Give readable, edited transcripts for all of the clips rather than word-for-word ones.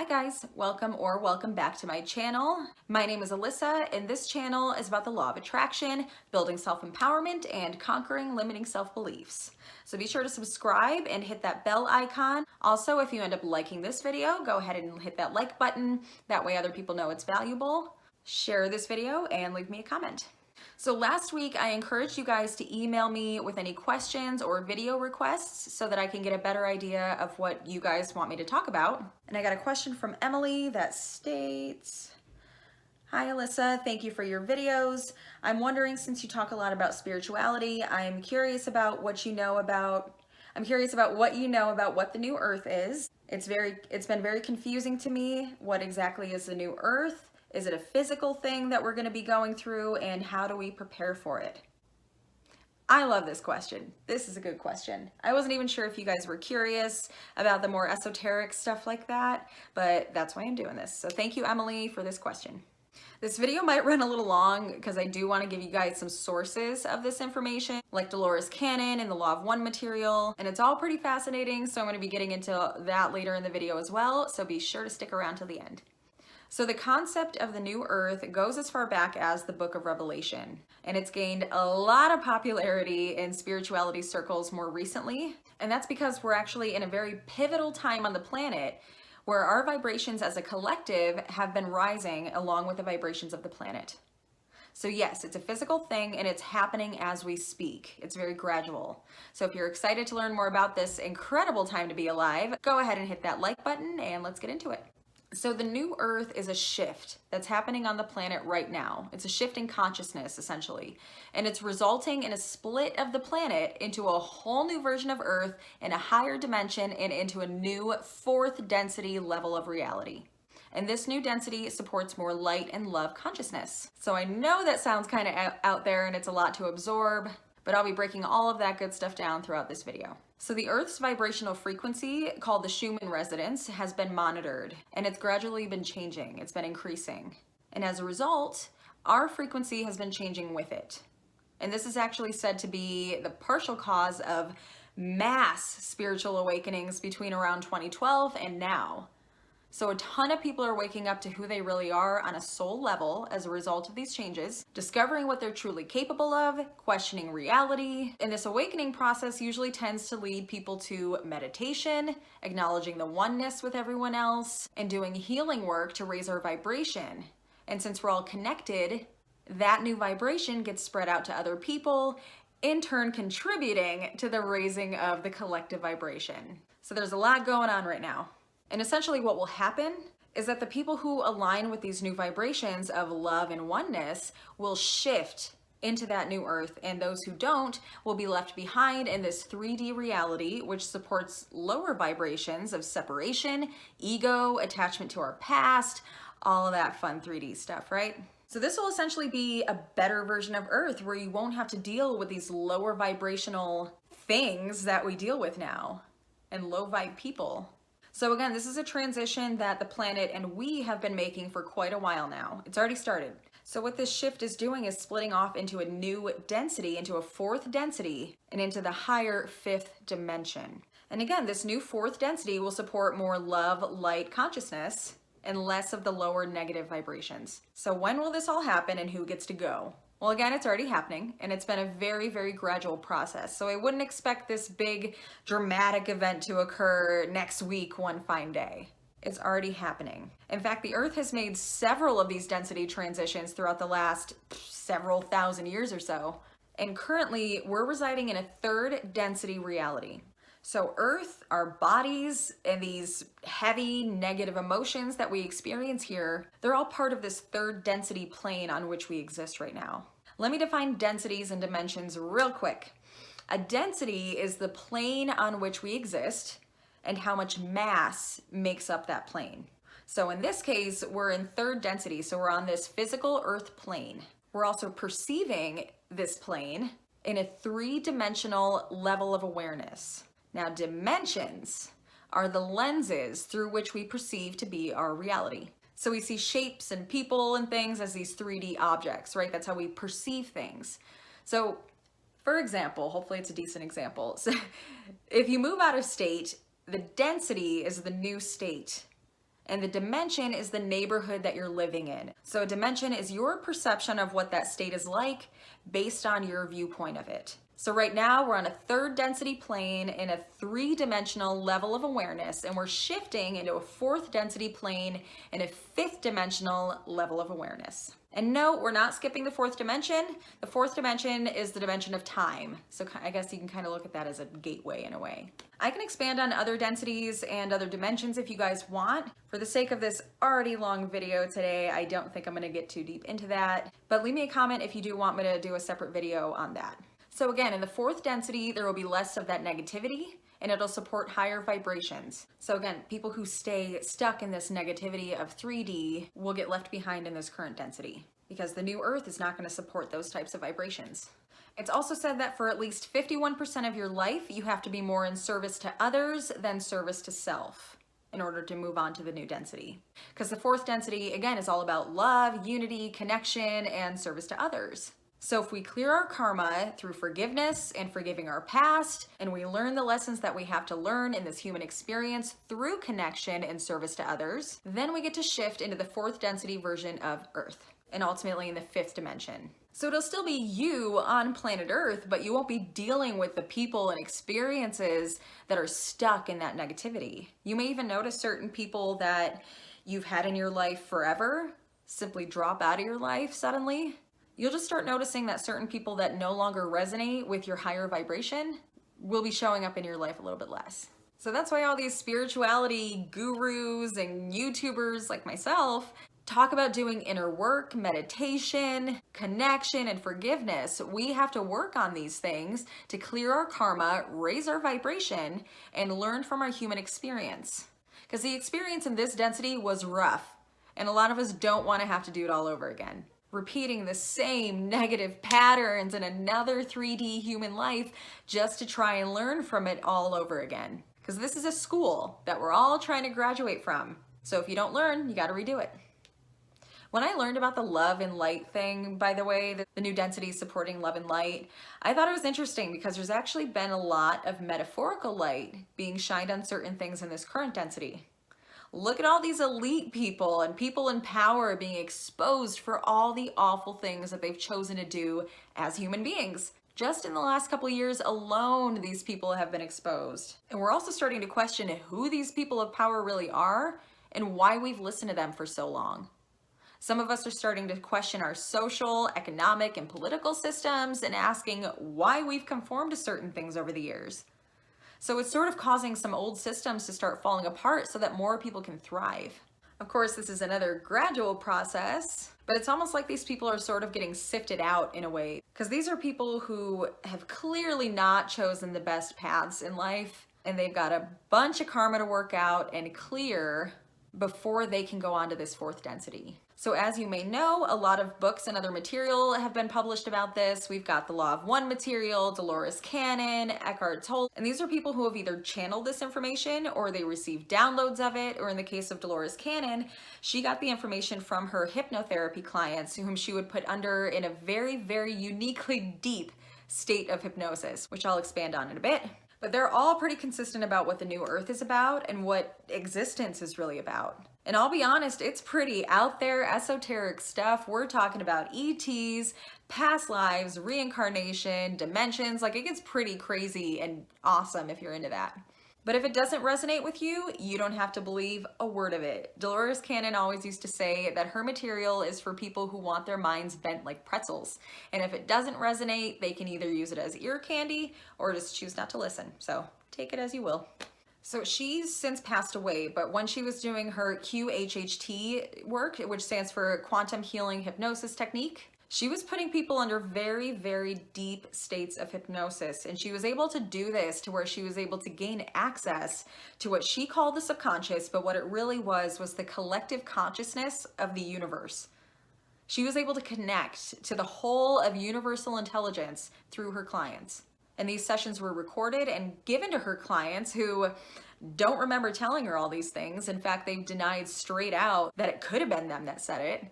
Hi guys, welcome back to my channel. My name is Alyssa and this channel is about the law of attraction, building self-empowerment, and conquering limiting self-beliefs. So be sure to subscribe and hit that bell icon. Also, if you end up liking this video, go ahead and hit that like button. That way other people know it's valuable. Share this video and leave me a comment. So last week I encouraged you guys to email me with any questions or video requests so that I can get a better idea of what you guys want me to talk about. And I got a question from Emily that states, "Hi Alyssa, thank you for your videos. I'm wondering, since you talk a lot about spirituality, I'm curious about what you know about what the new earth is. It's been very confusing to me. What exactly is the new earth? Is it a physical thing that we're going to be going through, and how do we prepare for it?" I love this question. This is a good question. I wasn't even sure if you guys were curious about the more esoteric stuff like that, but that's why I'm doing this. So thank you, Emily, for this question. This video might run a little long because I do want to give you guys some sources of this information, like Dolores canon and the Law of One material, and it's all pretty fascinating, so I'm going to be getting into that later in the video as well, so be sure to stick around till the end. So the concept of the new earth goes as far back as the book of Revelation, and it's gained a lot of popularity in spirituality circles more recently, and that's because we're actually in a very pivotal time on the planet where our vibrations as a collective have been rising along with the vibrations of the planet. So yes, it's a physical thing and it's happening as we speak. It's very gradual. So if you're excited to learn more about this incredible time to be alive, go ahead and hit that like button and let's get into it. So the new earth is a shift that's happening on the planet right now. It's a shift in consciousness, essentially. And it's resulting in a split of the planet into a whole new version of earth in a higher dimension and into a new fourth density level of reality. And this new density supports more light and love consciousness. So I know that sounds kind of out there and it's a lot to absorb, but I'll be breaking all of that good stuff down throughout this video. So the Earth's vibrational frequency, called the Schuman resonance, has been monitored, and it's gradually been changing. It's been increasing. And as a result, our frequency has been changing with it. And this is actually said to be the partial cause of mass spiritual awakenings between around 2012 and now. So a ton of people are waking up to who they really are on a soul level as a result of these changes, discovering what they're truly capable of, questioning reality. And this awakening process usually tends to lead people to meditation, acknowledging the oneness with everyone else, and doing healing work to raise our vibration. And since we're all connected, that new vibration gets spread out to other people, in turn contributing to the raising of the collective vibration. So there's a lot going on right now. And essentially what will happen is that the people who align with these new vibrations of love and oneness will shift into that new earth, and those who don't will be left behind in this 3D reality, which supports lower vibrations of separation, ego, attachment to our past, all of that fun 3D stuff, right? So this will essentially be a better version of Earth where you won't have to deal with these lower vibrational things that we deal with now and low vibe people. So again, this is a transition that the planet and we have been making for quite a while now. It's already started. So what this shift is doing is splitting off into a new density, into a fourth density, and into the higher fifth dimension. And again, this new fourth density will support more love, light consciousness, and less of the lower negative vibrations. So when will this all happen and who gets to go? Well, again, it's already happening, and it's been a very, very gradual process. So I wouldn't expect this big dramatic event to occur next week one fine day. It's already happening. In fact, the Earth has made several of these density transitions throughout the last several thousand years or so. And currently, we're residing in a third density reality. So Earth, our bodies, and these heavy negative emotions that we experience here, they're all part of this third density plane on which we exist right now. Let me define densities and dimensions real quick. A density is the plane on which we exist and how much mass makes up that plane. So in this case, we're in third density, so we're on this physical Earth plane. We're also perceiving this plane in a three-dimensional level of awareness. Now, dimensions are the lenses through which we perceive to be our reality. So we see shapes and people and things as these 3D objects, right? That's how we perceive things. So, for example, hopefully it's a decent example. So if you move out of state, the density is the new state. And the dimension is the neighborhood that you're living in. So a dimension is your perception of what that state is like based on your viewpoint of it. So right now we're on a third density plane in a three-dimensional level of awareness, and we're shifting into a fourth density plane in a fifth dimensional level of awareness. And no, we're not skipping the fourth dimension. The fourth dimension is the dimension of time. So I guess you can kind of look at that as a gateway in a way. I can expand on other densities and other dimensions if you guys want. For the sake of this already long video today, I don't think I'm gonna get too deep into that, but leave me a comment if you do want me to do a separate video on that. So again, in the fourth density, there will be less of that negativity, and it'll support higher vibrations. So again, people who stay stuck in this negativity of 3D will get left behind in this current density because the new Earth is not going to support those types of vibrations. It's also said that for at least 51% of your life, you have to be more in service to others than service to self in order to move on to the new density. Because the fourth density, again, is all about love, unity, connection, and service to others. So if we clear our karma through forgiveness and forgiving our past, and we learn the lessons that we have to learn in this human experience through connection and service to others, then we get to shift into the fourth density version of Earth, and ultimately in the fifth dimension. So it'll still be you on planet Earth, but you won't be dealing with the people and experiences that are stuck in that negativity. You may even notice certain people that you've had in your life forever simply drop out of your life suddenly. You'll just start noticing that certain people that no longer resonate with your higher vibration will be showing up in your life a little bit less. So that's why all these spirituality gurus and YouTubers like myself talk about doing inner work, meditation, connection, and forgiveness. We have to work on these things to clear our karma, raise our vibration, and learn from our human experience. Because the experience in this density was rough, and a lot of us don't want to have to do it all over again. Repeating the same negative patterns in another 3D human life just to try and learn from it all over again. Because this is a school that we're all trying to graduate from. So if you don't learn, you got to redo it. When I learned about the love and light thing, by the way, the new density supporting love and light, I thought it was interesting because there's actually been a lot of metaphorical light being shined on certain things in this current density. Look at all these elite people and people in power being exposed for all the awful things that they've chosen to do as human beings. Just in the last couple of years alone, these people have been exposed. And we're also starting to question who these people of power really are and why we've listened to them for so long. Some of us are starting to question our social, economic, and political systems and asking why we've conformed to certain things over the years. So it's sort of causing some old systems to start falling apart so that more people can thrive. Of course, this is another gradual process, but it's almost like these people are sort of getting sifted out in a way, because these are people who have clearly not chosen the best paths in life, and they've got a bunch of karma to work out and clear before they can go on to this fourth density. So as you may know, a lot of books and other material have been published about this. We've got the Law of One material, Dolores Cannon, Eckhart Tolle, and these are people who have either channeled this information or they received downloads of it, or in the case of Dolores Cannon, she got the information from her hypnotherapy clients whom she would put under in a very, very uniquely deep state of hypnosis, which I'll expand on in a bit. But they're all pretty consistent about what the new Earth is about and what existence is really about. And I'll be honest, it's pretty out there, esoteric stuff. We're talking about ETs, past lives, reincarnation, dimensions. Like, it gets pretty crazy and awesome if you're into that. But if it doesn't resonate with you, you don't have to believe a word of it. Dolores Cannon always used to say that her material is for people who want their minds bent like pretzels. And if it doesn't resonate, they can either use it as ear candy or just choose not to listen. So take it as you will. So she's since passed away, but when she was doing her QHHT work, which stands for Quantum Healing Hypnosis Technique, she was putting people under very, very deep states of hypnosis. And she was able to do this to where she was able to gain access to what she called the subconscious, but what it really was the collective consciousness of the universe. She was able to connect to the whole of universal intelligence through her clients. And these sessions were recorded and given to her clients who don't remember telling her all these things. In fact, they've denied straight out that it could have been them that said it.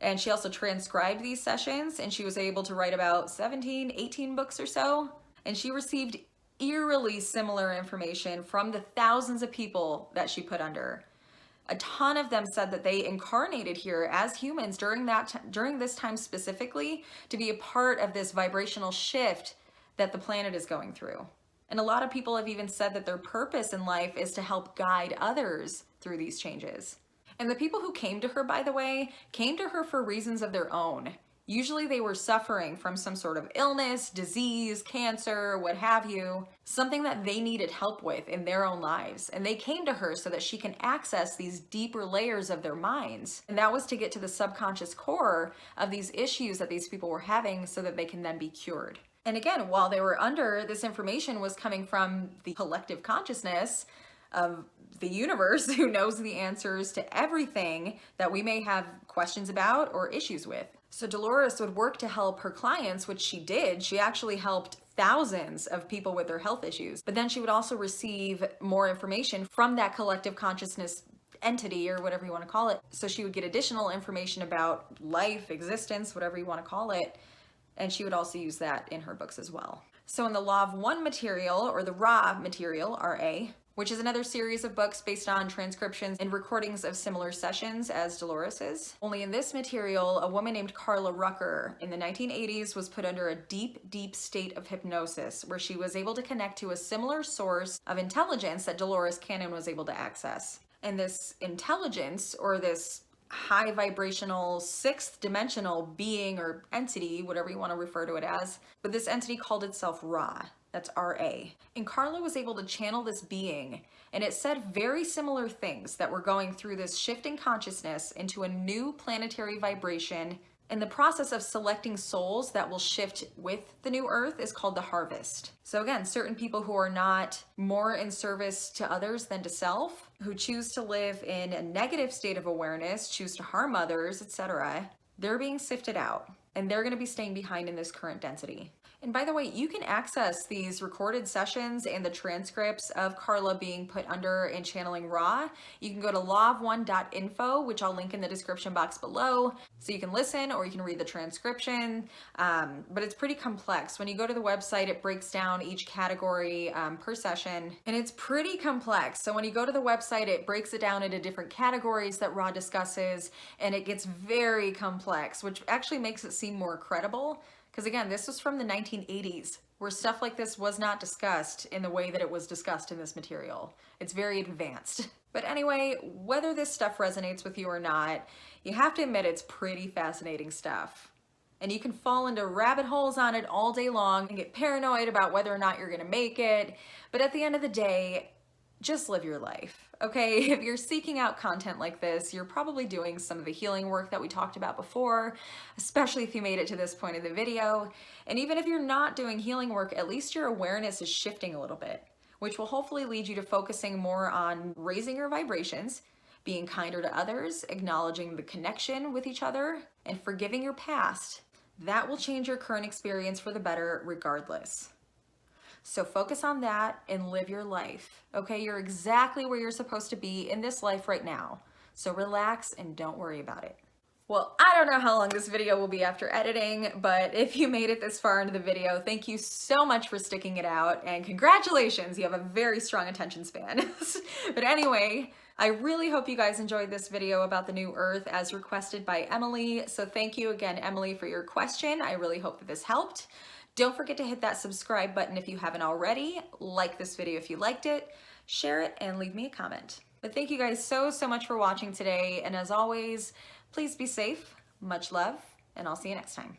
And she also transcribed these sessions, and she was able to write about 17, 18 books or so. And she received eerily similar information from the thousands of people that she put under. A ton of them said that they incarnated here as humans during this time specifically to be a part of this vibrational shift that the planet is going through. And a lot of people have even said that their purpose in life is to help guide others through these changes. And the people who came to her, by the way, came to her for reasons of their own. Usually they were suffering from some sort of illness, disease, cancer, what have you, something that they needed help with in their own lives. And they came to her so that she can access these deeper layers of their minds. And that was to get to the subconscious core of these issues that these people were having so that they can then be cured. And again, while they were under, this information was coming from the collective consciousness of the universe who knows the answers to everything that we may have questions about or issues with. So Dolores would work to help her clients, which she did. She actually helped thousands of people with their health issues. But then she would also receive more information from that collective consciousness entity, or whatever you want to call it. So she would get additional information about life, existence, whatever you want to call it. And she would also use that in her books as well. So in the Law of One material, or the Ra material, RA, which is another series of books based on transcriptions and recordings of similar sessions as Dolores's. Only in this material, a woman named Carla Rucker in the 1980s was put under a deep, deep state of hypnosis where she was able to connect to a similar source of intelligence that Dolores Cannon was able to access. And this intelligence, or this high vibrational sixth dimensional being or entity, whatever you want to refer to it as, but this entity called itself Ra. That's RA. And Carla was able to channel this being, and it said very similar things that were going through this shifting consciousness into a new planetary vibration. And the process of selecting souls that will shift with the new earth is called the harvest. So again, certain people who are not more in service to others than to self, who choose to live in a negative state of awareness, choose to harm others, etc., they're being sifted out, and they're going to be staying behind in this current density. And by the way, you can access these recorded sessions and the transcripts of Carla being put under and channeling Ra. You can go to lawofone.info, which I'll link in the description box below, so you can listen or you can read the transcription. But it's pretty complex. When you go to the website, it breaks down each category per session, and it's pretty complex. So when you go to the website, it breaks it down into different categories that Ra discusses, and it gets very complex, which actually makes it seem more credible. Because again, this was from the 1980s, where stuff like this was not discussed in the way that it was discussed in this material. It's very advanced. But anyway, whether this stuff resonates with you or not, you have to admit it's pretty fascinating stuff. And you can fall into rabbit holes on it all day long and get paranoid about whether or not you're gonna make it. But at the end of the day, just live your life, okay? If you're seeking out content like this, you're probably doing some of the healing work that we talked about before, especially if you made it to this point of the video. And even if you're not doing healing work, at least your awareness is shifting a little bit, which will hopefully lead you to focusing more on raising your vibrations, being kinder to others, acknowledging the connection with each other, and forgiving your past. That will change your current experience for the better regardless. So focus on that and live your life, okay? You're exactly where you're supposed to be in this life right now. So relax and don't worry about it. Well, I don't know how long this video will be after editing, but if you made it this far into the video, thank you so much for sticking it out, and congratulations, you have a very strong attention span. But anyway, I really hope you guys enjoyed this video about the new earth as requested by Emily. So thank you again, Emily, for your question. I really hope that this helped. Don't forget to hit that subscribe button if you haven't already. Like this video if you liked it, share it, and leave me a comment. But thank you guys so much for watching today. And as always, please be safe, much love, and I'll see you next time.